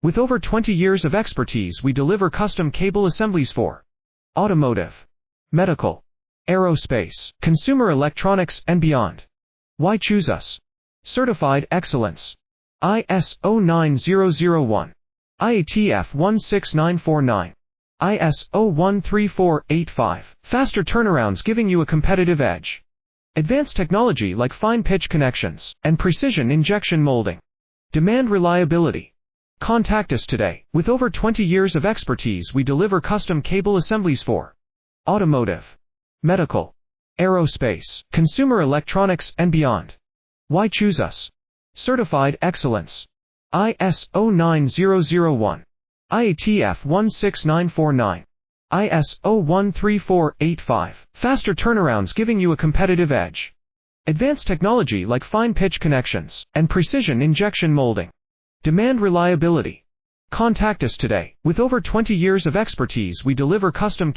With over 20 years of expertise, we deliver custom cable assemblies for automotive, medical, aerospace, consumer electronics, and beyond. Why choose us? Certified excellence. ISO 9001. IATF 16949. ISO 13485. Faster turnarounds giving you a competitive edge. Advanced technology like fine pitch connections and precision injection molding. Demand reliability. Contact us today. With over 20 years of expertise, we deliver custom cable assemblies for automotive, medical, aerospace, consumer electronics, and beyond. Why choose us? Certified excellence. ISO 9001. IATF 16949. ISO 13485. Faster turnarounds giving you a competitive edge. Advanced technology like fine pitch connections and precision injection molding. Demand reliability. Contact us today. With over 20 years of expertise, we deliver custom